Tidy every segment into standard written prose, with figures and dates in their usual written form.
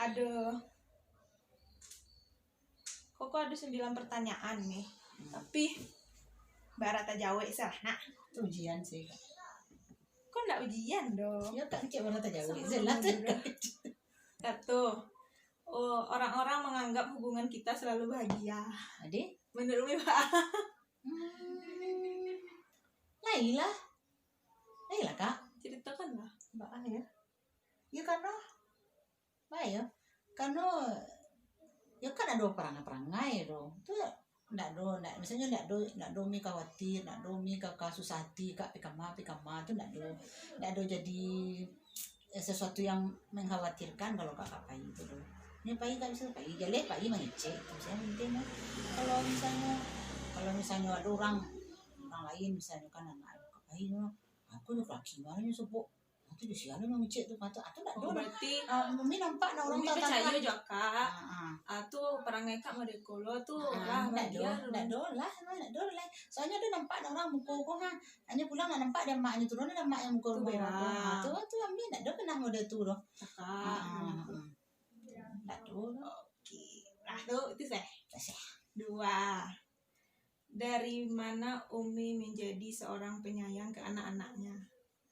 Ada kok ada 9 pertanyaan nih. Tapi Barata jawab salah nak. Itu ujian sih. Kok enggak ujian dong? Ya tak cek Barata jawab. Jelas. Satu. Oh, orang-orang menganggap hubungan kita selalu bahagia. Adik? Menurut Mbak? Lailah Kak. Ceritakanlah. Mbak ya. Ya karena baik ya. Karena ya kan ada perangai dong. Itu ndak misalnya ndak do mi khawatir, ndak do mi kakak susah hati, kak pikama itu ndak do jadi sesuatu yang mengkhawatirkan kalau kakak pai itu loh. Ini pai kan bisa pai, jale pai mengecek itu saya penting. Kalau misalnya ada orang lain misalnya kan anak kakak pai aku tuh laki mana sebut itu di siapa yang ngecek tuh kata atau ndak do Berarti Umi nampak ada orang Umi percaya juga kak. Tuh perangai kak Madekolo tuh lah ndak do lah. Soalnya dia nampak ada orang muka kok hanya pulang nggak nampak ada maknya turun ada mak yang muka rumah. Tuh Umi ndak do pernah model tuh loh. Ndak do. Oke. Nah tuh itu saya. 2. Dari mana Umi menjadi seorang penyayang ke anak-anaknya?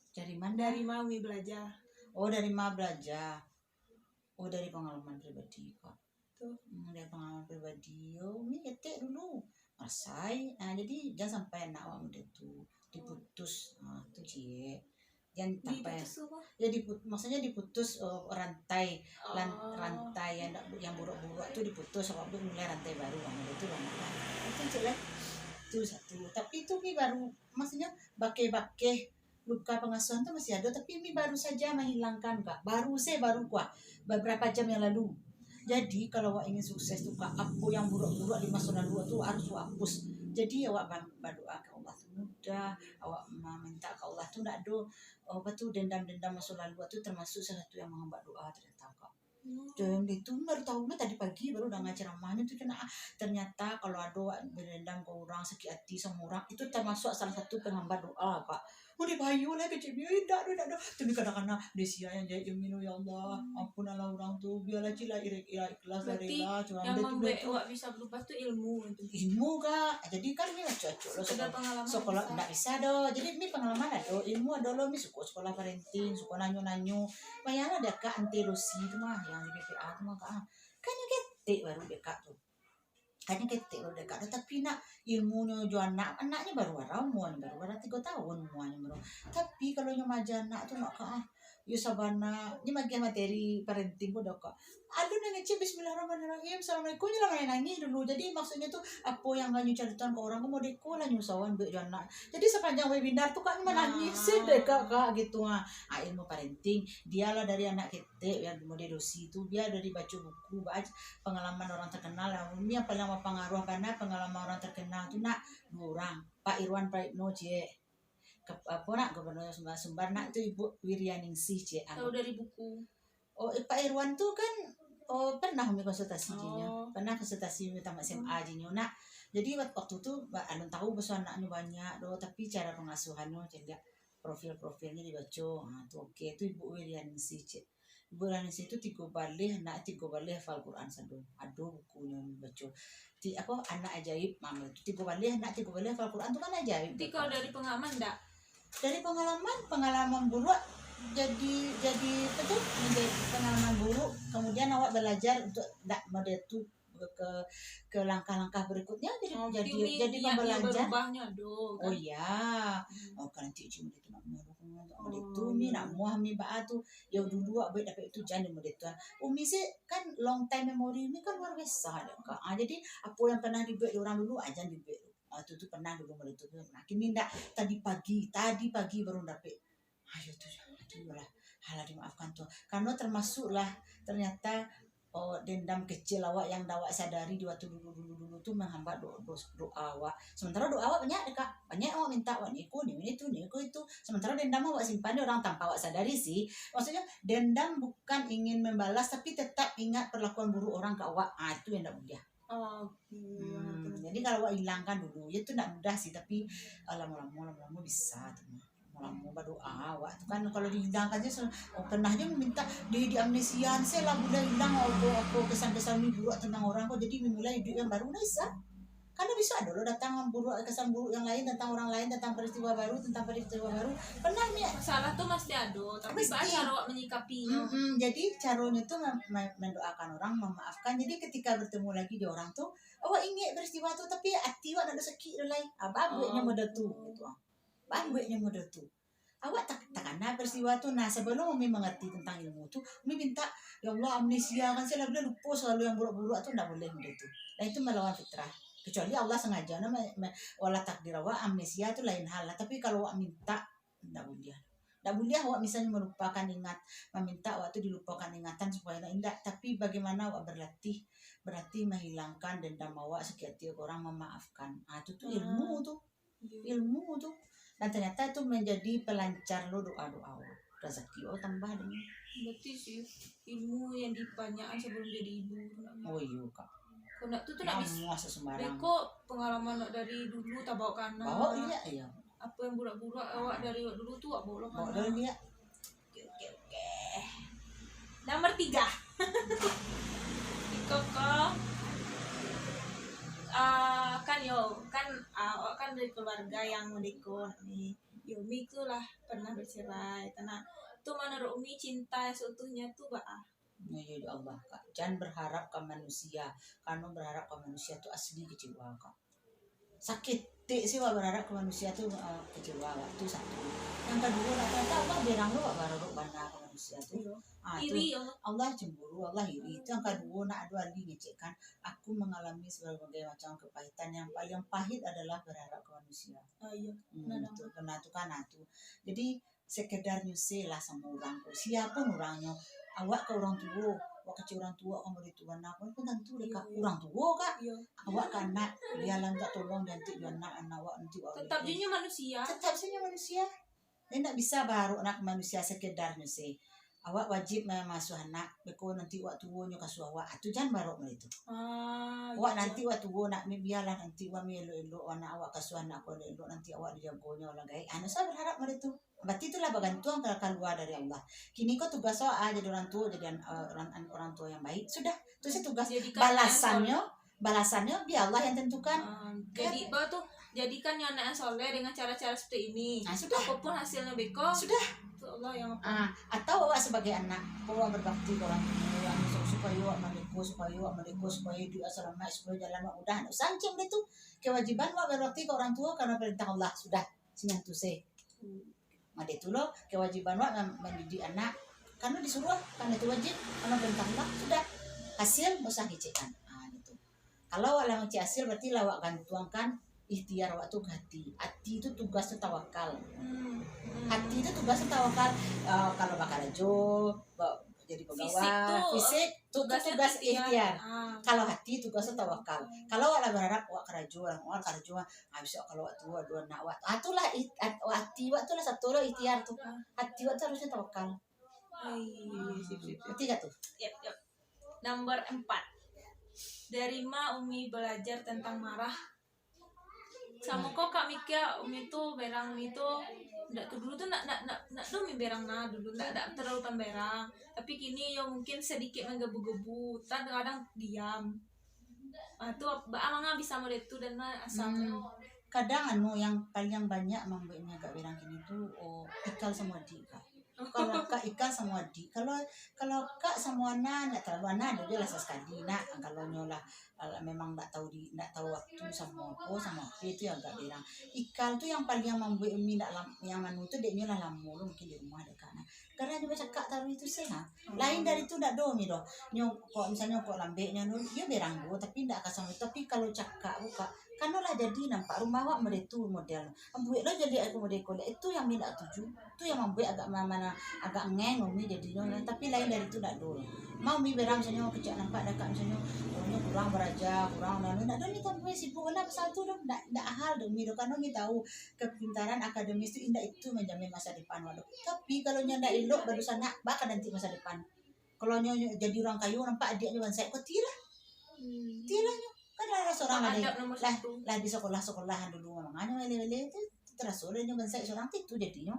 Dari mana? Dari mana Umi belajar? Dari mana belajar? Dari pengalaman pribadi kak. Tuh. Dari pengalaman pribadi. Umi ketek dulu. Masai. Jadi jangan sampai anak awak muda tuh diputus. Tuh cie. Jangan sampai. Ya maksudnya diputus rantai yang buruk-buruk tuh diputus. Awak tuh mulai rantai baru. Itu lah. Itu jelek. Itu satu. Tapi itu Mi baru maksudnya bake luka pengasuhan tuh masih ada, tapi Mi baru saja menghilangkan kak, baru kuat beberapa jam yang lalu. Jadi kalau awak ingin sukses tuh kak, apa yang buruk-buruk di masa lalu tuh harus hapus. Jadi awak berdoa ke Allah tuh mudah, awak minta ke Allah tuh ndak do apa tuh dendam masa lalu tuh termasuk salah satu yang menghamba doa ternyata kak. Dan itu baru tahu tadi pagi baru udah ngajar ceramahnya tuh ternyata kalau ada berdendam ke orang sakit hati sama orang itu termasuk salah satu penghamba doa kak. Mau dibayu lah kecil tidak tapi kadang-kadang Desia yang jadi minum ya Allah ampunlah orang tuh biarlah cila ikhlas dari lah cuma yang membuat awak bisa berubah tuh ilmu kak. Jadi kan ini cocok loh sekolah nggak bisa doh. Jadi ini pengalaman ada ilmu ada loh mi sekolah parenting sekolah nanyo bayanglah ada kak antilusi itu mah yang di BPA itu mah kak kan ketik baru dekat tuh hanya ketik baru dekat tapi nak ilmunya jual anaknya baru ramuan baru 3 tahun semuanya baru. Tapi kalau nyamaja anak tuh nak kak ya sabana ini bagian materi parenting pun kak aduh nangis bismillahirrahmanirrahim assalamualaikum jangan nangis dulu. Jadi maksudnya tuh apa yang ganyu caritan ke orang mau deko lah nyusawan buat anak. Jadi sepanjang webinar tuh kak nangis sih deh kak gitu ilmu parenting dialah dari anak ketik yang model dosi itu dia dari baca buku baca pengalaman orang terkenal yang paling pengaruh karena pengalaman orang terkenal tuh nak 2 orang Pak Irwan Praitno cie Gubernur Sumbar nak itu Ibu Wiryaningsih cie. Tahu dari buku. Pak Irwan tuh kan pernah konsultasi pernah konsultasi tamat SMA jinya nak. Jadi waktu itu alun tahu besar anaknya banyak tapi cara pengasuhannya jadi profilnya dibaca. Tuh oke itu Ibu Wiryaningsih cie. Ibu Wiryaningsih itu 3 balik hafal Quran sadun. Aduh bukunya dibaca. Anak ajaib mama itu 3 balik hafal Quran tuh kan ajaib. Jadi kalau dari pengalaman enggak? Dari pengalaman buruk jadi betul menjadi pengalaman buruk kemudian awak belajar untuk tidak model itu ke langkah-langkah berikutnya jadi pembelajar. Oh iya kan nanti cuma itu nak itu mi nak muah mi ba tu ya dulu awak dapat itu jangan model itu umi sih kan long time memory mi kan luar biasa kak. Jadi apa yang pernah dibuat orang dulu aja dibuat itu pernah dulu melihat nah kini ndak tadi pagi baru dapet ayo tuh lah halah dimaafkan tuh karena termasuklah ternyata dendam kecil awak yang awak sadari di waktu dulu tuh menghambat doa awak. Sementara doa awak banyak awak minta awak niku itu sementara dendam awak simpan orang tanpa awak sadari sih. Maksudnya dendam bukan ingin membalas tapi tetap ingat perlakuan buruk orang ke awak. Itu yang tidak mudah. Jadi kalau awak hilangkan dulu itu tidak mudah sih tapi lama-lama bisa tuh orang mau berdoa awak tu kan kalau dihilangkan je pernah je minta di amnesian saya lah boleh hilang apa kesan-kesan ni buruk tentang orang kok jadi memulai hidup yang baru dah bisa. Karena bisa dulu datang buruk kesan buruk yang lain tentang orang lain tentang peristiwa baru pernah ni Masalah tuh mesti ada, tapi Mesti. cara awak menyikapinya. jadi caranya tuh mendoakan orang memaafkan jadi ketika bertemu lagi di orang tuh awak ingat peristiwa tuh tapi hati awak ada sakit lain bagunya muda tu gitu bagunya muda tu awak tak karena peristiwa tuh nah sebelum Umi mengerti tentang ilmu tuh Umi minta ya Allah amnesia kan saya boleh lupa selalu yang buruk-buruk tuh enggak boleh muda tuh nah itu melawan fitrah kecuali Allah sengaja wala takdir awak amnesia tuh lain hal lah tapi kalau awak minta enggak boleh awak misalnya melupakan meminta awak tuh dilupakan ingatan supaya indah tapi bagaimana awak berlatih berarti menghilangkan dendam awak sekali orang memaafkan itu tuh ilmu tuh dan ternyata itu menjadi pelancar lo doa awak rezeki awak tambah dengan Berarti sih ilmu yang dipanyakan sebelum jadi ibu. oh iya kak Kena tuh nak bisa. muasa sembarang Beko pengalaman dari dulu tak bawa kanan. bawa iya Apa yang burak-burak awak dari dulu tuh awak bawa bawa kanan. dari dia Oke. Nomor 3. Koko kan dari keluarga yang mendekor nih. Umi tuh lah pernah bercerai. Karena tuh menurut Umi cinta seutuhnya tuh ya Allah kak jangan berharap ke manusia karena berharap ke manusia tuh asli kecewa kak sakit sih wak berharap ke manusia tuh kecewa itu satu yang kedua rata-rata Allah berang lo berharap bandar ke manusia tuh iri Allah cemburu Allah iri itu yang kedua nak ada lagi ngecekkan aku mengalami berbagai macam kepahitan yang paling pahit adalah berharap ke manusia iya tuh jadi sekedar nyusul lah sama orang siapapun orangnya awak ke orang tua awak kecil orang tua kamu di tuan aku pun tentu dekat orang tua kak awak kan anak dia lah tak tolong nanti dia anak awak nanti tetap jadinya manusia dia tak bisa baru anak manusia sekedarnya sih awak wajib masuk anak beko nanti awak tuanya kasuh awak itu jangan baru itu awak nanti awak tua nak biarlah nanti awak elo anak awak kasuh anak aku elo nanti awak dijagonya orang gay saya berharap itu berarti itulah bantuan keluar dari Allah kini kok tugas jadi orang tua jadi orang tua yang baik sudah itu sih tugas balasannya biar Allah yang tentukan jadi tuh jadikan yang anak soleh dengan cara-cara seperti ini sudah apapun hasilnya beko sudah itu Allah yang atau awak sebagai anak awak berbakti ke orang tua supaya awak mendekor supaya dia selamat supaya jalan awak mudah sancing itu kewajiban awak berbakti ke orang tua karena perintah Allah sudah sinyal tuh sih ada itu loh kewajiban awak mendidik anak karena disuruh karena itu wajib karena perintah Allah sudah hasil usah dicekkan gitu kalau awak mau hasil berarti awak gantuangkan ikhtiar awak tuh hati itu tugasnya tawakal hati itu tugasnya tawakal kalau bakal ajo jadi pegawai fisik tugas ikhtiar kalau hati tugasnya tawakal kalau awak berharap awak kerja bisa kalau awak tua dua anak awak itulah hati awak tuh satu lo ikhtiar tuh hati awak tuh harusnya tawakal ketiga tuh yep. Nomor 4 dari Umi belajar tentang marah sama kok Kak Mika Umi tuh berang itu ndak tuh dulu tuh nak tuh Umi berang dulu ndak terlalu pemberang tapi kini mungkin sedikit menggebu-gebu kadang diam tuh nggak bisa melihat itu dan asalnya kadang yang paling banyak membuatnya agak berang kini tuh ikal sama Dika kalau kak Ika sama Di kalau kak sama Ana nggak terlalu Ana dia lah sekali nak kalau nyolah memang nggak tahu waktu sama aku itu yang agak bilang Ika tuh yang paling yang membuat Umi yang manu tuh dia nyolah lama mungkin di rumah dekat karena dia cakap taruh itu sehat lain dari itu nggak domi doh kok misalnya kok lambeknya dia berang tapi nggak kasih tapi kalau cakap buka kan lah jadi nampak rumah awak meretu model ambuik lo jadi aku model itu yang minta tuju itu yang membuat agak ngeng Umi jadinya tapi lain dari itu tak dulu mau mi berang misalnya kecak nampak dekat misalnya orangnya kurang beraja kurang lalu nak doni sampai sibuk lah pasal tu dah ndak hal demi do kan Umi tahu kepintaran akademis itu indah itu menjamin masa depan waduh tapi kalau ndak elok baru sana bakal nanti masa depan kalau jadi orang kayu nampak adiknya ban saya kok tira kan ada seorang lah di sekolah-sekolahan dulu makanya lele itu terus oleh nyo bensai seorang itu jadinya.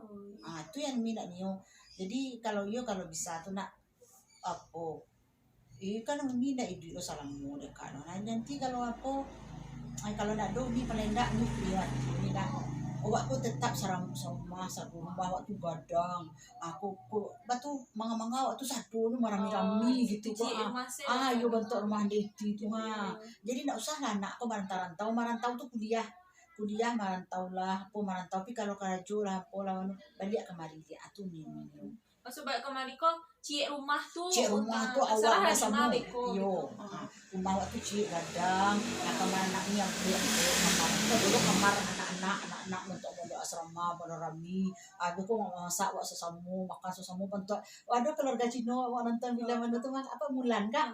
Itu yang minat nyo. Jadi kalau bisa tuh nak apa kan minat itu lo salamu dekat nanti kalau apa kalau nak do ni paling ndak ni lihat ni dah awakku tetap sarang sama rumah waktu gadang aku batu manga-manga waktu satu ni marami-rami gitu kok yo bentuk rumah deti tu jadi ndak usah lah nak aku marantau tu kuliah marantau lah tapi kalau karajo lah pola balik kemari dia atu ni maksud balik kemari kok rumah tu awak sama yo rumah waktu cie gadang kamar anaknya yang kamar anak-anak untuk asrama panorami aku kok masak wak sesamu makan sesamu bentuk ada keluarga Cina wak nonton bila mana tu apa Mulan kan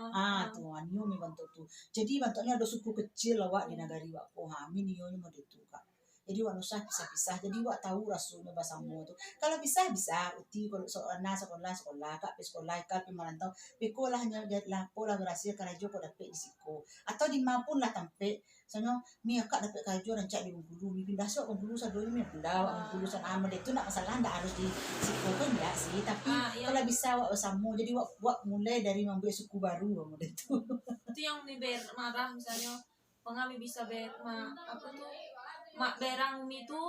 tu anio mi bentuk tu jadi bentuknya ada suku kecil awak di negari wak mi nio ni model tu kak jadi wak usah pisah-pisah jadi wak tahu rasanya basamu tu kalau bisa uti kalau sekolah kak sekolah kak merantau peko lah hanya lah pola berhasil karajo kok dapat di siko atau di maupun lah tampe soalnya mi akak dapat karajo rancak di Bengkulu mi pindah sok Bengkulu sadonya mi pindah Bengkulu sana amat itu nak masalah ndak harus di siko kan ya sih tapi kalau bisa wak besamu jadi wak mulai dari membuat suku baru model itu yang mi marah misalnya pengami bisa apa tuh mak berang mi tu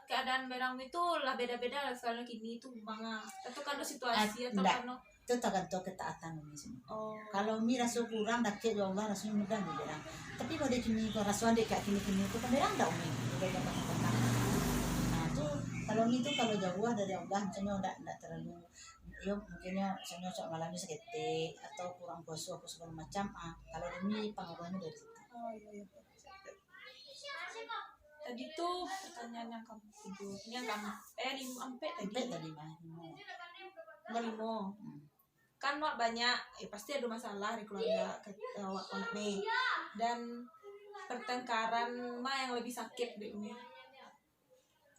keadaan berang mi tu lah beda-beda lah soalnya kini tu bangga atau kan situasi atau kan itu tergantung ketaatan mi semua kalau mi rasa kurang dapat ya Allah rasanya mudah mi berang tapi kalau dia kini kalau rasa dia kayak kini tu kan berang dah mi tu kalau mi tu kalau jauh dari Allah misalnya enggak terlalu mungkinnya misalnya sok malamnya sakit atau kurang puasa apa segala macam kalau ini pengaruhnya dari situ tadi tuh pertanyaan yang kamu tidur ini yang kamu tadi lima kan wak banyak pasti ada masalah di keluarga wak anak nih dan pertengkaran yang lebih sakit di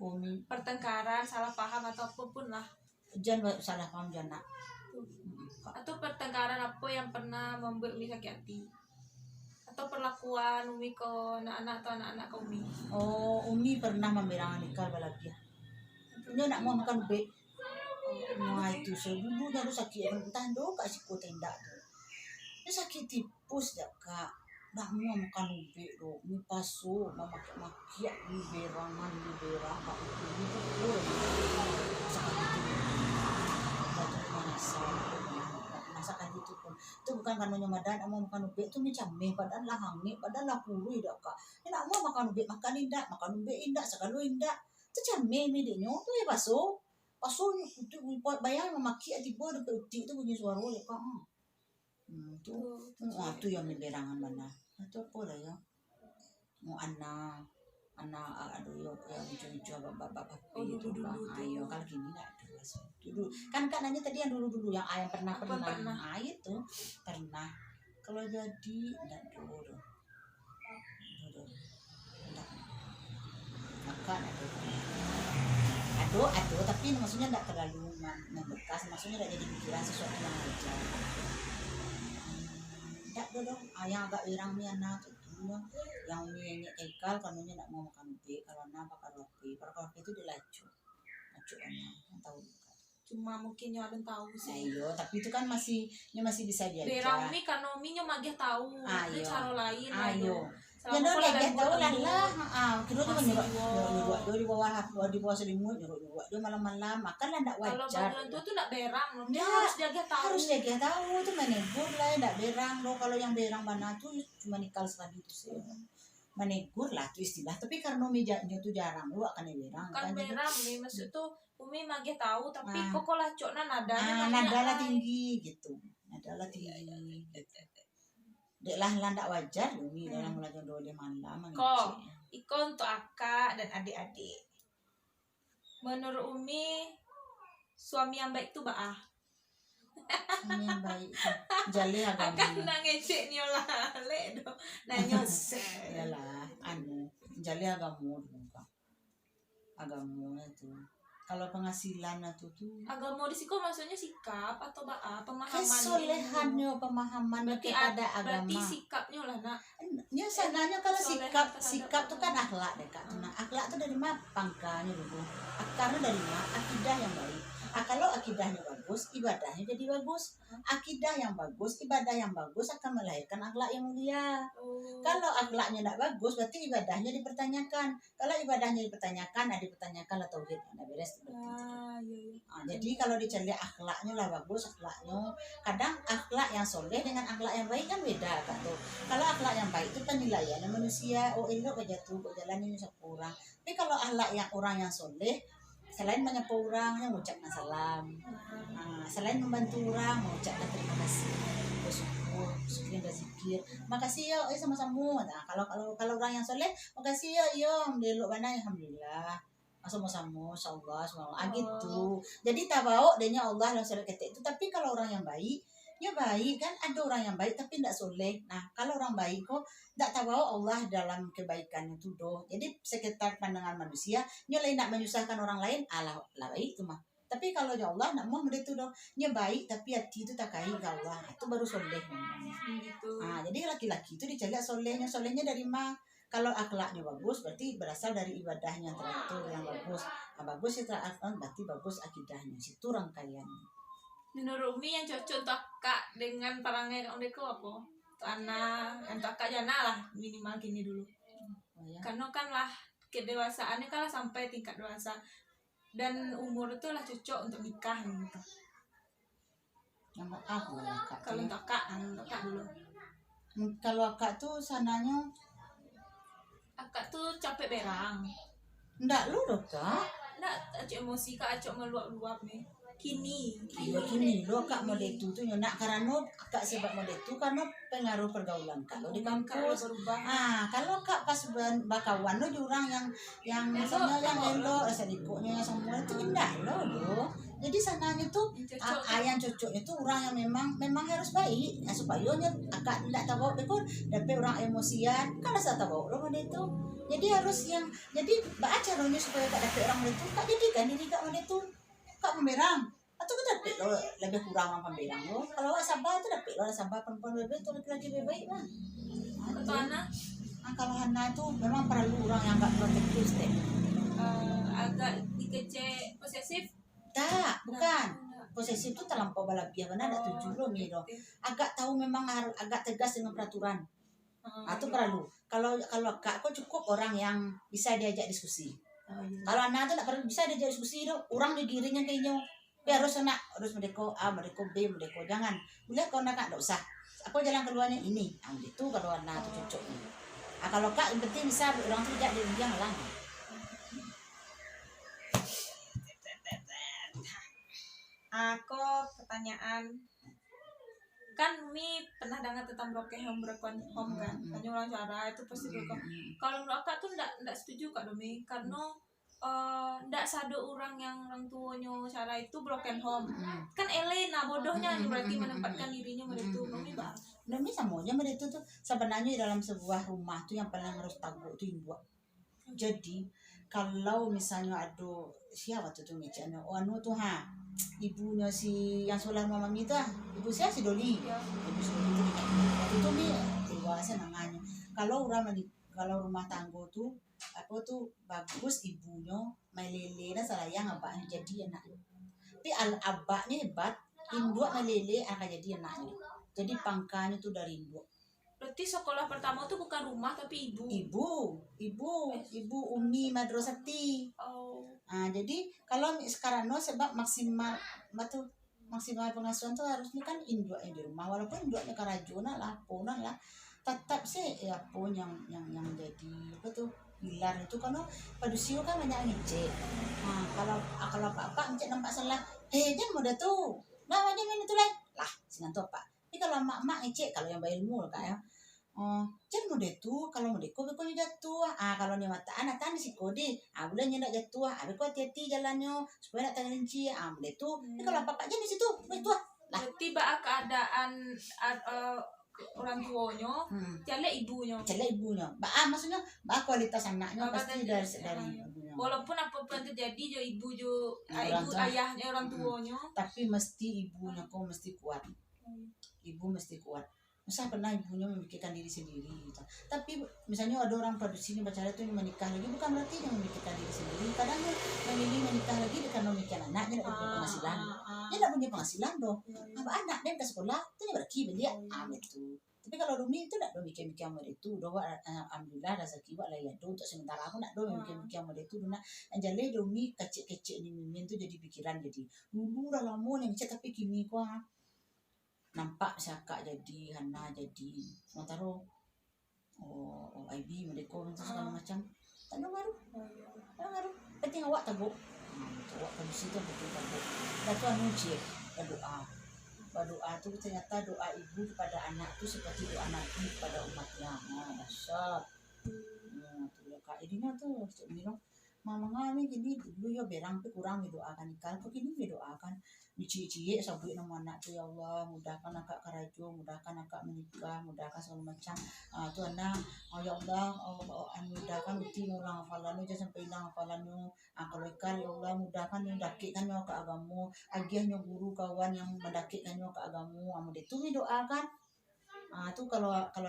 Umi pertengkaran salah paham atau apapun lah jangan salah paham jangan atau pertengkaran apa yang pernah membuat Umi sakit hati atau perlakuan Umi ke anak-anak atau anak-anak ke Umi Umi pernah memberang nikah balapia dia nak mau makan ube itu dulu dia sakit entah do kak siko tenda tu dia sakit tipus dak kak nak mau makan ube do mi paso maki ni berang kak itu sakit masakan itu pun itu bukan karena nyomadan mau makan ube itu macam badan lah hangi badan lah kurui dak kak nak mau makan ube sekali indak itu came midinyo tu ya paso itu bayang memaki tiba dekat uti itu bunyi suara ya kak tu yang berangan mana itu apa lah ya mau anak aduh yo yang lucu-lucu bapak itu ayo kalau gini enggak dulu kan nanya tadi yang dulu yang ayam pernah itu pernah kalau jadi enggak dulu enggak aduh tapi maksudnya enggak terlalu membekas maksudnya enggak jadi pikiran sesuatu yang wajar enggak dong ayam agak irang nih anak itu yang minyak ekal kanunya enggak mau makan ube kalau bakar roti itu dilacuk anak tahu cuma mungkin nyo ada tahu sih tapi itu kan masih bisa diajar berang mi karena mi nyo magih tahu ada cara lain ya do lagi tahu lah kedua tu nyuruh di bawah selimut nyuruh dia malam-malam makan lah enggak wajar kalau bulan tu nak berang dia harus jaga tahu itu menegur lah enggak berang lo kalau yang berang mana tu cuma nikal sekali itu sih menegur lah tu istilah tapi karena mejanya tu jarang lu akan berang kan berang nih maksud tu Umi magih tahu tapi kok lah cokna nadanya nadalah tinggi gitu nadalah tinggi dek lah ndak wajar Umi dalam mulai dua malam kok iko untuk akak dan adik-adik menurut Umi suami yang baik tu baah suami yang baik jali agama akan ngecek nyola le do nanyo yalah jali agama itu kalau penghasilan itu tuh agama di siko maksudnya sikap atau pemahaman kesolehannya, pemahamannya berarti kepada berarti agama. sikapnya lah nak Ya sananya kalau Solehan sikap terhadap tuh kan akhlak deh kak. Nah akhlak tuh dari mana pangkalnya dulu? Akarnya dari mana? Akidah yang baik. Kalau akidahnya bagus, ibadahnya jadi bagus. Akidah yang bagus, ibadah yang bagus akan melahirkan akhlak yang mulia. Kalau akhlaknya tidak bagus, berarti ibadahnya dipertanyakan. Kalau ibadahnya dipertanyakan lah tauhid, ada beres. iya. Jadi kalau dicari akhlaknya lah bagus, akhlaknya. Kadang akhlak yang soleh dengan akhlak yang baik kan beda kak tuh. Kalau akhlak yang baik itu penilaiannya manusia, oh elok aja tuh, jalan ini kurang. Tapi kalau akhlak yang orang yang soleh, selain menyapa orang, yang mengucapkan salam. Selain membantu orang, mengucapkan terima kasih, bersyukur, syukur dan zikir. Makasih ya, sama-sama. Nah, kalau orang yang soleh, makasih ya, melelok mana, alhamdulillah. Sama-sama, insyaallah, semoga gitu. Jadi tak bawa denya Allah dalam surat ketik itu. Tapi kalau orang yang baik, ya baik kan. Ada orang yang baik tapi tidak soleh. Nah, kalau orang baik kok tidak tahu Allah dalam kebaikan itu doh. Jadi sekitar pandangan manusia, nyoleh nak menyusahkan orang lain, lah baik itu mah. Tapi kalau ya Allah nak mau itu doh, nya baik tapi hati itu tak kait ke Allah. Itu baru soleh namanya. Gitu. Jadi laki-laki itu dijaga solehnya dari mana? Kalau akhlaknya bagus berarti berasal dari ibadahnya yang teratur yang bagus. Bagus itu berarti bagus akidahnya. Situ rangkaiannya. Menurut Umi yang cocok untuk kak dengan perangai kak Ondeko apa? Anak yang kak Jana lah minimal gini dulu. Ya. Karena kan lah kedewasaannya kan lah sampai tingkat dewasa dan umur itu lah cocok untuk nikah gitu. Yang aku ya kak. Kalau untuk kak dulu. Kalau kak tuh sananya Akak tuh capek berang. ndak lu loh kak. Nggak, acok emosi kak, acok meluap-luap nih. Kini Lo kak model itu tuh nak karena kak sebab model itu karena pengaruh pergaulan kak lo di kampus. Kalau kak pas bakawan lo jurang yang misalnya yang elo sedikitnya semua itu indah lo. Jadi sananya tuh ayam cocoknya tuh orang yang memang harus baik supaya akak tidak tahu bekor dapat orang emosian kan saya tahu lo model itu. Jadi harus jadi baca caranya supaya kak dapat orang model itu kak didikan diri kak model itu. Kak pemberang atau kita dapat lo lebih kurang orang pemberang lo kalau sabar itu dapat lo sabar perempuan lebih itu laki-laki lebih baik lah. Atau anak Kalau Hana itu memang perlu orang yang agak protektif deh. Agak dikece posesif bukan posesif itu terlampau berlebihan benar ada tujuh lo miro agak tahu memang harus agak tegas dengan peraturan. Itu perlu kalau kak kok cukup orang yang bisa diajak diskusi. Kalau anak itu tak perlu bisa diajak diskusi itu orang digiringnya kayaknya harus mereka A mereka B mereka jangan boleh kau nak tak usah aku jalan keluarnya ini itu kalau anak itu cocok. Kalau kak yang penting bisa orang tu tidak diundang lah. Aku pertanyaan kan Umi pernah dengar tentang broken home kan hanya orang cara itu pasti broken. Kalau menurut Kak tuh ndak setuju Kak Domi karena ndak sado orang yang orang tuanya cara itu broken home kan Elena bodohnya berarti menempatkan dirinya pada itu Domi bah. Domi semuanya pada itu tuh sebenarnya dalam sebuah rumah tuh yang paling harus tahu itu ibu. Jadi kalau misalnya ada siapa tuh micanya anu tuh ibunya si yang solar mama itu ibu saya si Doli ibu si Doli itu nih dewasa namanya kalau rumah tangga tuh apa tuh bagus ibunya melele dan sayang abahnya jadi anaknya tapi abahnya hebat induk melele akan jadi anaknya jadi pangkanya tuh dari induk. Berarti sekolah pertama tuh bukan rumah tapi ibu Umi Madrasati. Jadi kalau sekarang sebab maksimal pengasuhan tuh harusnya kan induknya di rumah walaupun induknya kerajunan lah ponan lah tetap sih ya pun yang jadi apa tuh pilar itu karena pada sio kan banyak ngecek. Kalau apa ngecek nampak salah jangan mau dah tuh namanya mana tuh lah singan tuh apa tapi kalau mak ngecek kalau yang berilmu kak ya jangan mau tuh kalau mau deko jatuh kalau nih mata anak tadi si kode boleh nyendak jatuh kau hati-hati jalannya supaya nak tergelincir boleh tuh kalau apa aja di situ itu lah tiba keadaan orang tuanya, jalan ibunya. Jalan ibunya. Maksudnya kualitas anaknya pasti dari ibunya. Walaupun apapun terjadi jo ibu ayahnya orang tuanya. Tapi mesti ibunya kok mesti kuat. Ibu mesti kuat. Masa pernah ibunya memikirkan diri sendiri gitu. Tapi misalnya ada orang pada sini pacaran itu menikah lagi, bukan berarti yang memikirkan diri sendiri. Kadang memilih menikah lagi karena memikir anaknya tidak punya penghasilan. Dia tidak punya penghasilan doh. Apa anak dia ke sekolah itu dia berki dia itu. Tapi kalau Rumi itu tidak mikir-mikir sama itu. Doa alhamdulillah rezeki buat lah ya do untuk sementara aku nak do mikir-mikir sama itu. Nah, anjale Rumi kecil-kecil ini mimin itu jadi pikiran jadi dulu dah lama yang cek tapi kini kok nampak Saka jadi Hana jadi sementara IB mereka itu segala macam tak ada ngaruh penting awak tabuk awak tabuk situ betul tabuk dan Tuhan uji berdoa tu ternyata doa ibu kepada anak tu seperti doa Nabi kepada umatnya. Dahsyat tu kak ini tu ini mama kami gini dulu ya berang tu kurang didoakan ikan kok gini didoakan dicie-cie sabui nama anak tu ya Allah mudahkan akak karajo mudahkan akak menikah mudahkan segala macam tu anak ya Allah mudahkan uti orang hafalan aja sampai hilang hafalannya kalau ikan ya Allah mudahkan yang dakikkannya ke agamu agiahnya guru kawan yang mendakikkannya ke agamu amu itu didoakan tu kalau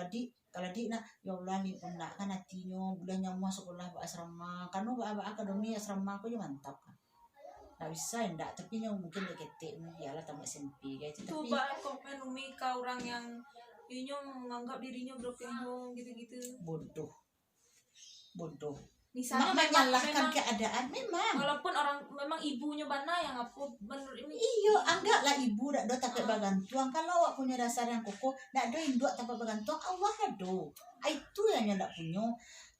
di nak ya Allah ni nak kan hatinya bulannya mau sekolah ke asrama kan akademi asrama aku je mantap kan tak bisa enggak tapi yang mungkin dia ketik ya lah tamat SMP guys tapi kok menumi kau orang yang inya menganggap dirinya broken gitu-gitu bodoh misalnya menyalahkan keadaan memang walaupun orang memang ibunya bana yang apa menurut ini iyo anggaplah ibu dak do takut bagantuang kalau awak punya dasar yang kokoh dak do induk tanpa bagantuang Allah do itu yang ndak punya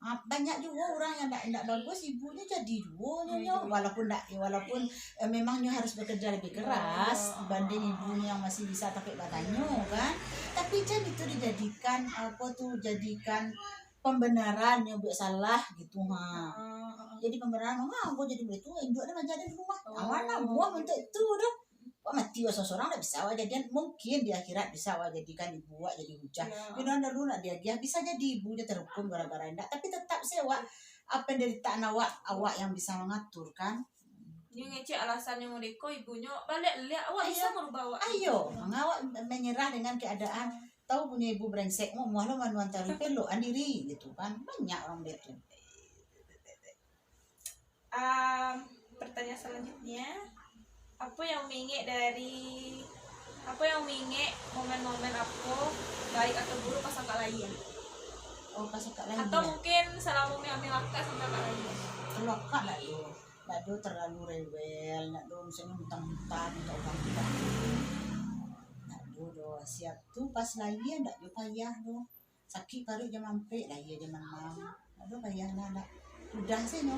banyak juga orang yang tidak bagus ibunya jadi duonya walaupun memangnya harus bekerja lebih keras dibanding ibunya yang masih bisa tapi badannya kan tapi jangan itu jadikan pembenaran yang buat salah gitu jadi pembenaran aku jadi begitu induk ada menjadi di rumah awana buah untuk itu dah mati seseorang tak bisa jadi mungkin di akhirat bisa jadikan ibu jadi hujah dan dulu nak dia bisa jadi ibu dia terhukum gara-gara enggak tapi tetap sewa apa yang dari tak awak yang bisa mengatur kan dia ngecek alasannya mereka ibunya balik lihat awak bisa merubah awak mengawak menyerah dengan keadaan tahu punya ibu brengsek mau lo manuan taruh pelo andiri gitu kan banyak orang dia tuh pertanyaan selanjutnya apa yang momen-momen apa baik atau buruk pas akak lain pas akak lain atau mungkin selama ambil akak sampai akak lain kalau akak nak do terlalu rewel nak do misalnya mentang-mentang atau orang tidak nak do siap tu pas lagi nak do payah do sakit baru jam ampe lah iya jam 6 nak do payah nak udah sih no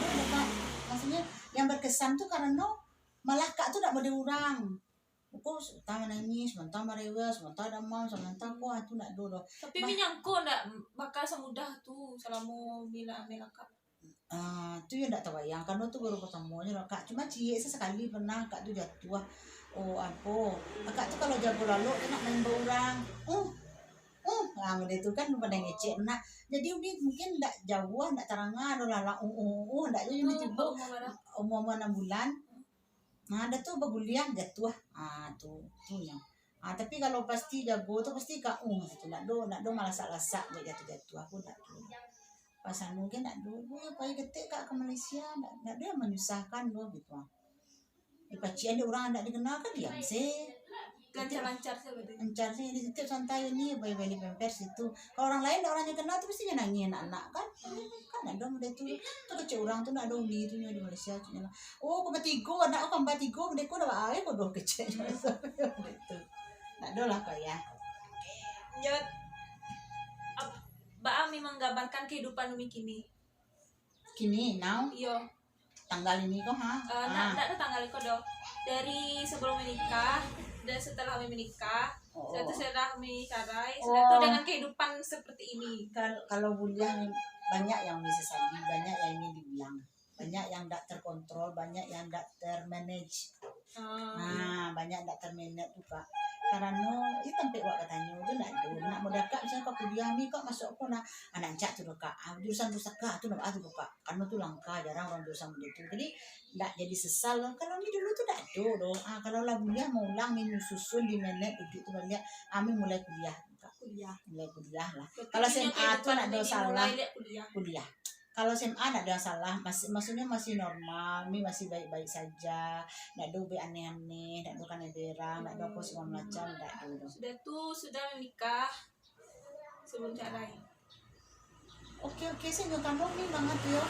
dapat maksudnya yang berkesan tu karena malah kak tu tak boleh orang kok sementara nangis sementara rewel sementara demam sementara kok tu nak do tapi menyangkut nak bakal semudah tu selama bila kak tu yang tak terbayang karena tu baru pertemuannya kak cuma cie sesekali pernah kak tu jatuh kak tu kalau jago lalu dia nak main orang itu kan pada ngecek nak jadi mungkin tak jauh tak terangan lala tak jadi tiba umur 6 bulan ada tu berguliah jatuh tu yang tapi kalau pasti jago tu pasti kak gitu nak do malah sak-sak buat jatuh aku tak do pasal mungkin nak do payah ketik kak ke Malaysia nak dia menyusahkan do gitu di pacian dia orang tak dikenal kan diam sih lancar sih di setiap santai ini bayi-bayi pampers itu kalau orang lain orang yang kenal tu pasti nyanyi anak-anak kan ada muda tu kecil orang tu nak ada undi tu di Malaysia tu kau bertiga anak kau kembar tiga mereka dah baik kau dah kecil itu nak ada lah kau ya Mbak Ami menggambarkan kehidupan Umi kini now iya tanggal ini kok nak tanggal kok do dari sebelum menikah dan setelah menikah setelah cerai setelah dengan kehidupan seperti ini kalau bulan banyak yang bisa sandi banyak yang ingin dibilang banyak yang tidak terkontrol, banyak yang tidak termanage. Banyak tidak termanage tuh kak. Karena itu tempat wak katanya itu tidak ada. Nak muda kak misalnya kak kuliah mi kak masuk aku nak anak cak tuh kak. Jurusan pusaka tuh nak tuh kak. Karena tuh langka jarang orang jurusan begitu. Jadi tidak jadi sesal. Kalau mi dulu tuh tidak ada dong. Kalau lah kuliah mau ulang mi susun di menet duduk tuh balik. Ami mulai kuliah. Mulai kuliah lah. Kalau SMA tuh tidak ada salah. Kuliah. Kalau SMA tidak ada salah, maksudnya masih normal, mi masih baik-baik saja, tidak ada be aneh-aneh, tidak ada kanai berang, tidak ada apa semua macam, tidak ada. Sudah menikah sebelum cerai. Oke, saya juga kamu mi banget yo.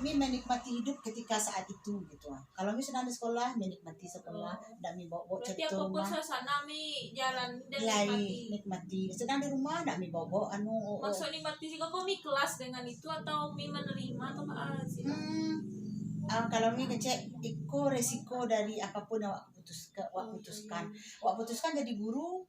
Mi menikmati hidup ketika saat itu gitu. Kalau mi sedang di sekolah, menikmati sekolah, tidak mi bawa berarti cerita apapun rumah. suasana mi jalan dan nikmati. Sedang di rumah, tidak mi bawa Maksud nikmati sih kok mi kelas dengan itu atau mi menerima atau apa sih? Kalau mi ngecek iko resiko dari apapun yang wak putuskan jadi guru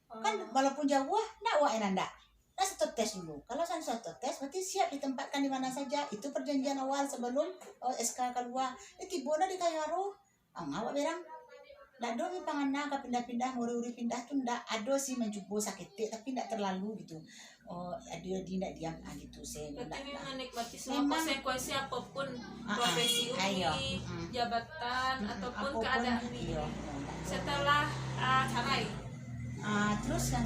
kan walaupun jauh nak wak enanda. Nah satu tes dulu. Kalau satu tes berarti siap ditempatkan di mana saja. Itu perjanjian awal sebelum SK keluar. Tiba di Kayaro. Awak berang. Ndak do mi pangana ka pindah-pindah muri pindah tuh ndak ado sih mencoba sakit tapi ndak terlalu gitu. Ada di ndak diam gitu saya. Berarti menikmati semua konsekuensi apapun profesi umi, jabatan ataupun keadaan umi. Setelah cerai. Terus yang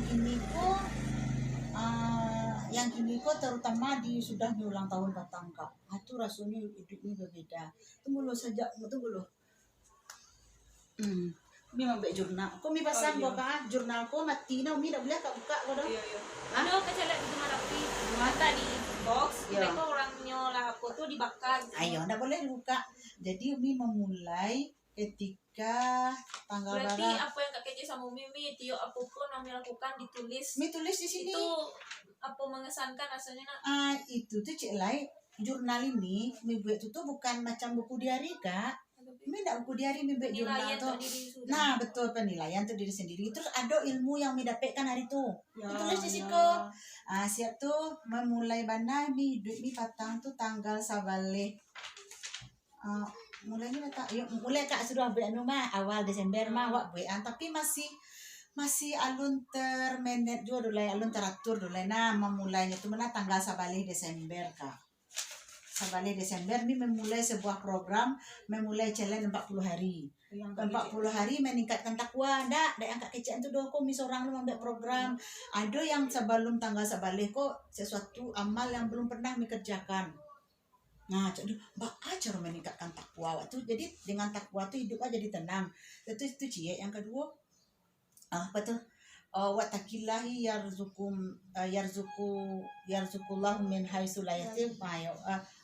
ini kok terutama sudah di ulang tahun batang kak. Itu rasanya hidupnya berbeda. Tunggu lo. Mi ambil jurnal. Kok mi pasang kak jurnal ko mati na mi dah boleh kak buka ko dah. Ano kecelek di mana api? Mata di box. Mereka orangnya lah aku tuh dibakar. Ayo, ndak boleh dibuka. Jadi mi memulai ketika tanggal berarti berapa? Apa yang kak Kece sama Mimi, Tio apapun yang lakukan ditulis. Mi tulis di sini. Itu apa mengesankan rasanya nak? Itu tuh cek lai jurnal ini mi buat itu tuh bukan macam buku diari kak. Mi ndak buku diari mi buat jurnal tuh. Nah betul penilaian tuh diri sendiri. Terus ada ilmu yang mi dapatkan hari itu. Ditulis di situ. Siap tuh memulai bana mi hidup mi patang tuh tanggal sabale. Mulai kak sudah beranu mah awal Desember mah wak buan tapi masih alun termenet juga dulu alun teratur dulu nah memulainya tuh mana tanggal sabale Desember kak. Sabale Desember ini memulai sebuah program, memulai challenge 40 hari. 40 hari meningkatkan takwa. Ndak yang kak kecil itu doh kok misorang lu ambil program. Ada yang sebelum tanggal sabale kok sesuatu amal yang belum pernah dikerjakan. Nah, jadi cara meningkatkan takwa itu. Jadi dengan takwa itu hidup aja jadi tenang. Itu cie. Yang kedua apa tuh? Wattaqillahi yarzuqullahu min haitsu la yahtasib.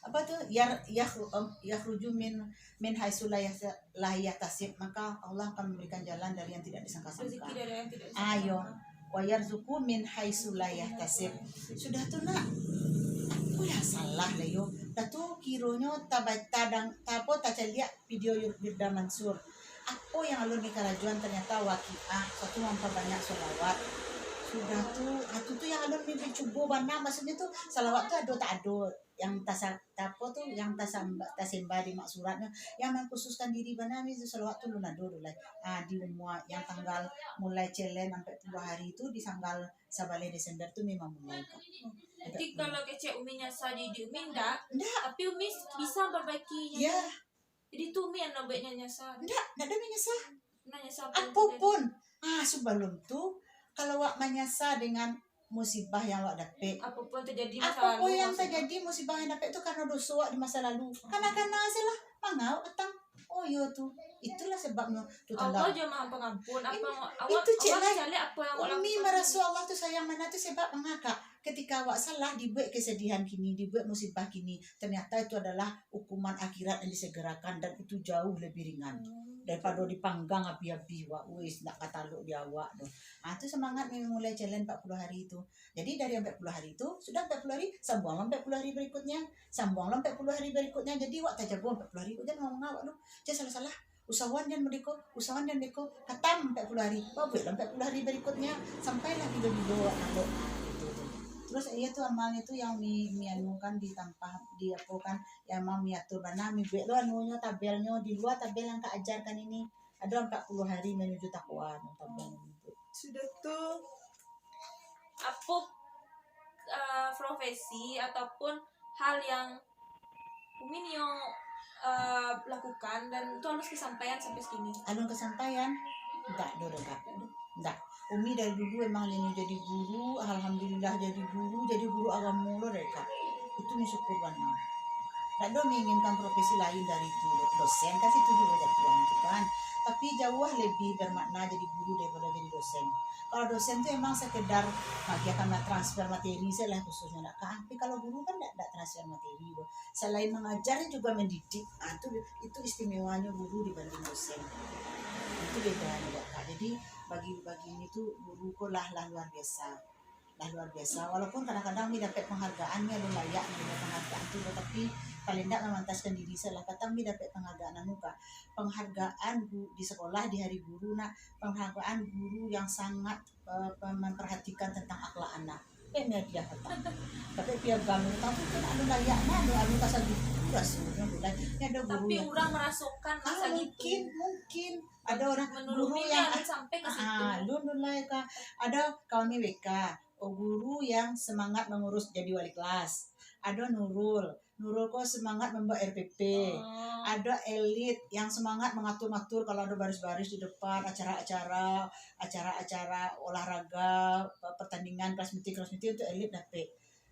Apa tuh? Yakhruju min haitsu la yahtasib. Maka Allah akan memberikan jalan dari yang tidak disangka-sangka. Ayo. Wa yarzuqu min haitsu la yahtasib. Sudah tuh nak. Ya salah lah yo. Tatu kironya tapo tacalia video Yurda Mansur. Apa yang alun di karajuan ternyata wakiah satu memperbanyak sholawat. Sudah tuh yang alun mimpi coba bana maksudnya tuh salawat tuh tak ada yang yang tasimba di maksuratnya yang mengkhususkan diri bana mi salawat tuh lunado dulu di umur yang tanggal mulai challenge sampai 10 hari itu di tanggal sabale Desember tuh memang mulai kak. Jadi kalau kece Umi nyasa di Umi enggak, tapi Umi bisa perbaiki. Ya. Jadi tuh Umi yang nambahnya nyasa. Enggak ada menyasa. Nyasa apapun. Sebelum tuh kalau wak menyasa dengan musibah yang wak dapet. Apapun terjadi masa lalu. Apapun yang terjadi musibah yang dapet itu karena dosa wak di masa lalu. Karena salah mangau ketang. Oh iya tuh, itulah sebabnya. Allah aja maha pengampun. Itu cek apa yang Umi merasa Allah tuh sayang mana tuh sebab mengakak. Ketika awak salah dibuat kesedihan kini, dibuat musibah kini, ternyata itu adalah hukuman akhirat yang disegerakan dan itu jauh lebih ringan daripada dipanggang api-api wak wis nak kata lu di awak tuh. Itu semangat mulai challenge 40 hari itu. Jadi dari 40 hari itu sudah 40 hari sambung 40 hari berikutnya, sambung 40 hari berikutnya. Jadi wak tak jago 40 hari udah ngomong awak lu. Jangan salah-salah. Usahawan dan merdeka katam 40 hari. Buat 40 hari berikutnya sampailah video-video awak. Terus iya tuh amalnya tuh yang mi anu kan ditampah di apa kan yang emang mi atur mana mi buat lo anunya tabelnya di luar tabel yang kak ajarkan ini ada 40 hari menuju takwa tabel itu. Sudah tuh apa profesi ataupun hal yang Umi Nio lakukan dan itu harus kesampaian sampai segini. Anu kesampaian enggak Umi dari dulu emang ini jadi guru, alhamdulillah jadi guru agama lo deh kak. Itu mi syukur banget. Nggak do menginginkan profesi lain dari itu dosen kan itu juga jadi itu kan. Tapi jauh lebih bermakna jadi guru daripada jadi dosen. Kalau dosen itu emang sekedar dia akan transfer materi saya lah khususnya enggak kan. Tapi kalau guru kan enggak transfer materi loh. Selain mengajar juga mendidik. Ah, itu istimewanya guru dibanding dosen. Itu bedanya enggak kak. Jadi bagi ini tuh guru kok lah luar biasa walaupun kadang-kadang mi dapat penghargaan mi ada layak mi dapat penghargaan tuh tapi paling tidak memantaskan diri saya lah kadang mi dapat penghargaan penghargaan di sekolah di hari guru penghargaan guru yang sangat memperhatikan tentang akhlak anak mi dia kata tapi piagam tapi kan anu layaknya anu kasar gitu rasanya mulai ada guru tapi yang orang merasukan masa gitu mungkin ada orang menurut guru yang yang sampai ke situ mulai kak ada kami WK guru yang semangat mengurus jadi wali kelas ada Nurul kok semangat membuat RPP ada Elit yang semangat mengatur-ngatur kalau ada baris-baris di depan acara-acara olahraga pertandingan kelas meeting itu Elit dapet.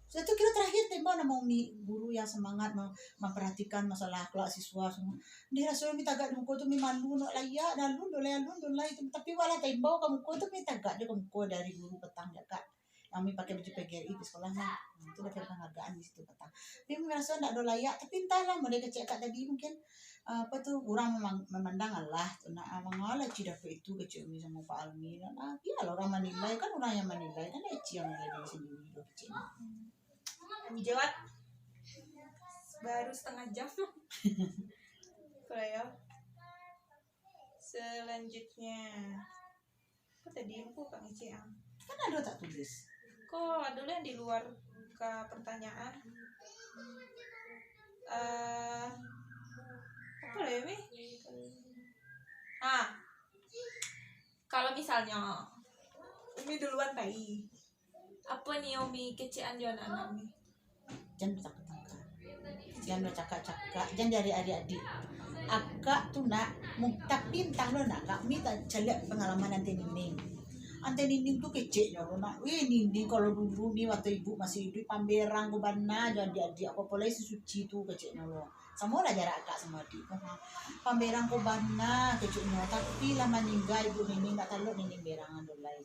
Itu kira terakhir tembak nama Umi guru yang semangat memperhatikan masalah akhlak siswa semua. Dia rasa minta gak muka tu mi malu nak layak dah lun itu tapi wala tembak kamu ko tu minta gak dia kamu dari guru petang ya kak. Yang mi pakai baju PGRI di sekolah nah. Itu dapat penghargaan di situ petang. Dia merasa tak ada layak tapi entahlah mereka cek kak tadi mungkin apa tuh orang memandang Allah tuh nak mengalah ci dapat itu kecil Umi sama Pak Almi nah ya orang menilai kan orang yang menilai kan Eci yang menilai sendiri do kecil. Jawab baru setengah jam. Ya. Selanjutnya apa tadi aku Kak Ngeceang Kan ada tak tulis kok ada yang di luar ke pertanyaan apa lah ya Mi? Kalau misalnya Umi duluan bayi apa nih Umi kecean di anak-anak Umi? jangan bercakap-cakap jangan bercakap-cakap jangan dari adik-adik akak tuh nak tapi entah lo nak kak mi tak celiak pengalaman nanti Nining tuh keceknya lo nak Nining kalau dulu nih waktu ibu masih hidup pamberang ke bana jadi adik apa boleh suci tuh keceknya lo sama lah jarak akak sama adik pamberang ke bana keceknya tapi lama meninggal ibu Nining tak tahu Nining berangan dolai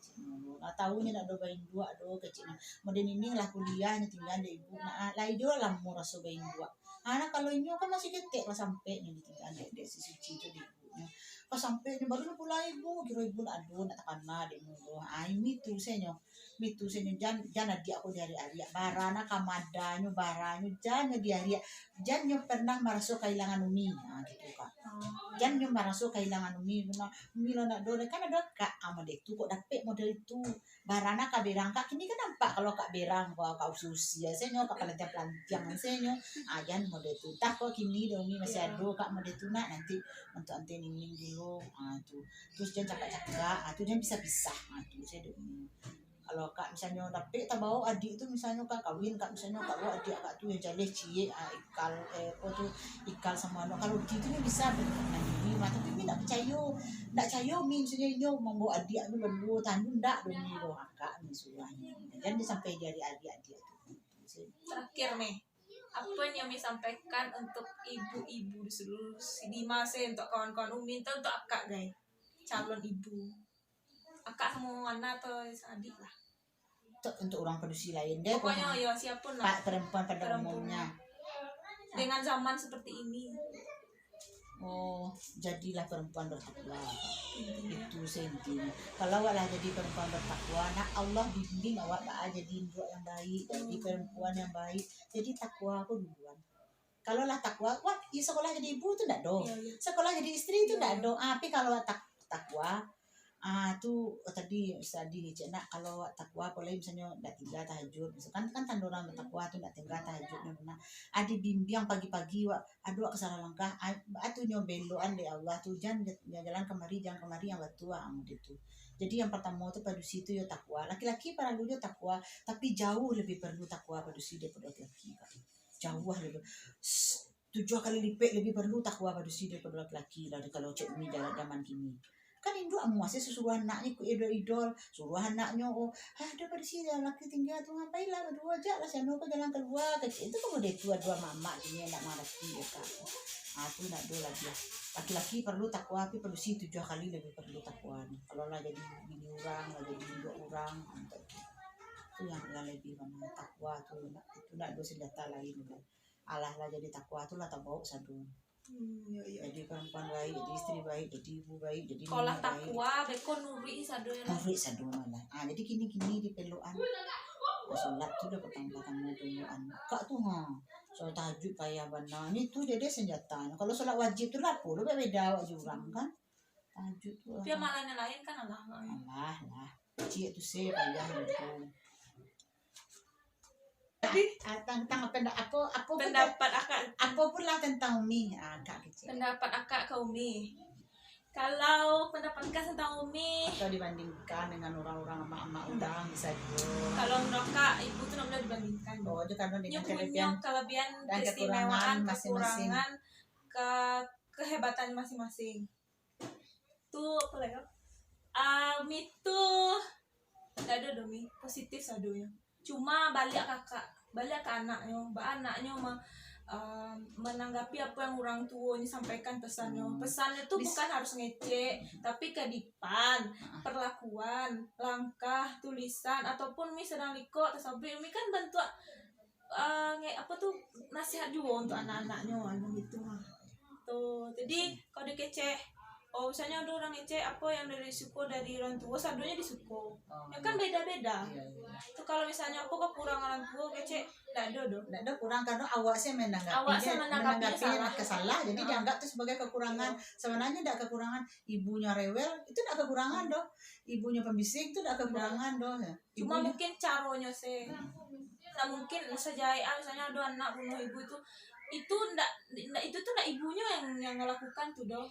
nggak tahu nih nak dobain dua keceknya mau Nining lah kuliah nih tinggal di ibu nah lah itu lah mau rasa bain dua anak kalau ini kan masih ketek pas sampai nih tinggal di si suci itu di ibunya pas sampai ini baru mulai ibu kira ibu aduh nak takana di mulu ini tuh senyo jangan dia aku dari Arya barana kamadanya baranyo jangan di Arya jangan pernah merasa kehilangan Umi gitu kak jangan merasa kehilangan Umi lo nak dole kan ada kak ama itu kok dapet model itu barana kak berang kak ini kan nampak kalau kak berang kau susia senyo kak pelantiang senyo jangan model itu tak kok kini Umi masih ada kak model itu nak nanti untuk anten ini dulu tuh terus jangan cakap-cakap tuh jangan pisah-pisah tuh saya kalau kak misalnya dapet tak bawa adik itu misalnya kak kawin kak misalnya kak bawa adik kak tuh yang jaleh cie ikal sama anak kalau gitu bisa begini tapi mi tak percaya mi misalnya nyo membawa adik itu berdua tandu ndak dong mi doa kak misalnya dan sampai dari adik-adik itu terakhir nih apa yang Umi sampaikan untuk ibu-ibu di seluruh sini masih untuk kawan-kawan Umi itu untuk akak guys calon ibu akak sama anak atau adik lah untuk orang pedusi lain deh pokoknya ya siapapun lah perempuan pada umumnya dengan zaman seperti ini jadilah perempuan bertakwa itu sentinya kalau awak lah jadi perempuan bertakwa nah Allah bimbing awak jadi induk yang baik jadi perempuan yang baik jadi takwa aku duluan kalau lah takwa sekolah jadi ibu itu enggak do sekolah jadi istri itu enggak do tapi kalau takwa tuh tadi cek nak kalau takwa boleh misalnya ndak tinggal tahajud misalkan kan tanda orang bertakwa tuh ndak tinggal tahajud nah adi bimbing pagi-pagi aduh kesalah langkah atuh nyobeloan deh Allah tuh jangan jalan kemari yang batua itu. Jadi yang pertama itu padusi itu ya takwa. Laki-laki perlu ya takwa, tapi jauh lebih perlu takwa padusi daripada laki-laki. Jauh lebih 7 kali lipat lebih perlu takwa padusi daripada laki-laki. Lalu kalau cek ini zaman kini kan induk amuasnya suruh anaknya ku idol suruh anaknya ada pada sini laki tinggal tuh ngapain lah berdua aja lah saya ke jalan keluar kecil itu kamu dua mama ini nak mengerti ya kan tuh nak dua lagi laki-laki perlu takwa tapi perlu 7 kali lebih perlu takwa kalau lah jadi bini orang lah jadi induk orang itu yang lebih mana takwa tuh itu nak dua senjata lain Allah lah jadi takwa tuh lah tak bawa satu. Jadi perempuan baik, jadi istri baik, jadi ibu baik, jadi kalau takwa beko nuri sadonya lah. Jadi kini di peluan. Sholat tuh udah pertama peluan. Kak tuh soal tahajud payah benar. Ini tuh jadi senjata. Kalau sholat wajib tuh lah puluh beda jurang kan. Tahajud tuh. Dia malahnya lain kan Allah. Allah. Cik tuh sih payah itu. Tentang aku pendapat akak apa pula tentang Umi Kak kecil. Pendapat akak ke Umi, kalau pendapat kak tentang Umi atau dibandingkan dengan orang-orang emak-emak udang bisa juga kalau menurut kak ibu tuh nggak boleh dibandingkan itu karena dengan punya kelebihan dan keistimewaan masing-masing. kekurangan kehebatan masing-masing tuh apa ya Umi tuh nggak ada dong Mi positif sadonya cuma balik ke anaknya mah menanggapi apa yang orang tuanya sampaikan pesannya tuh bukan harus ngecek tapi kedipan perlakuan langkah tulisan ataupun mi sedang liko sampai mi kan bantu apa tuh nasihat juga untuk anak-anaknya gitu tuh jadi kalau dikecek misalnya ada orang ngecek apa yang dari suku dari orang tua sadonya disuko ya kan beda-beda itu kalau misalnya aku kekurangan orang tua ngecek nggak ada kurang karena awaknya menanggapi kesalah jadi dianggap itu sebagai kekurangan sebenarnya tidak kekurangan ibunya rewel itu tidak kekurangan doh ibunya pembisik itu tidak kekurangan doh cuma mungkin caranya sih nggak mungkin sejaya misalnya ada anak bunuh ibu itu nggak itu tuh nggak ibunya yang melakukan tuh doh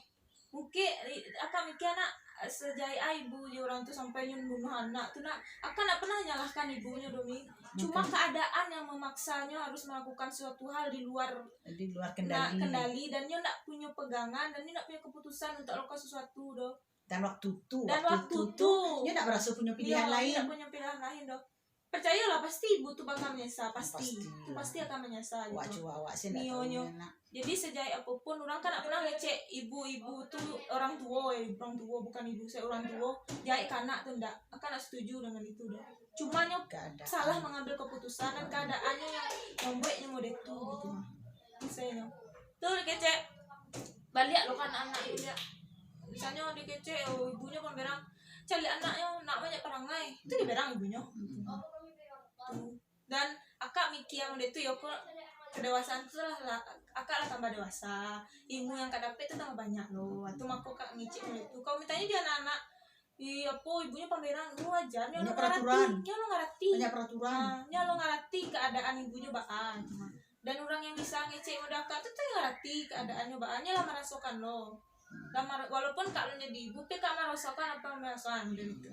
mungkin akan mikir anak sejaya ibu orang tuh sampai bunuh anak tuh akan nggak pernah nyalahkan ibunya domi cuma keadaan yang memaksanya harus melakukan suatu hal di luar kendali dan dia nggak punya pegangan dan dia nggak punya keputusan untuk melakukan sesuatu doh dan waktu itu dia nggak merasa punya pilihan lain nggak punya pilihan lain doh percayalah pasti ibu tuh bakal menyesal pasti akan menyesal gitu. Jadi sejak apapun orang kan pernah ngecek ibu-ibu tuh orang tua bukan ibu saya orang tua jahit kanak tuh ndak akan setuju dengan itu dah cuma salah mengambil keputusan dan keadaannya yang membuatnya mau itu gitu misalnya tuh dikecek balik lo kan anak itu ya misalnya dikecek ibunya kan berang cari anaknya nak banyak perangai itu diberang ibunya dan akak mikir yang itu ya kok kedewasaan itu lah akak lah tambah dewasa ilmu yang kak dapet itu tambah banyak loh itu makku kak ngicip itu kalau mitanya dia anak apa ibunya pameran lu aja nya lo ngerti keadaan ibunya baan dan orang yang bisa ngecek udah kak tuh ngerti keadaannya baannya lah merasakan lo walaupun kak lu jadi ibu tapi kak merasakan apa yang merasakan gitu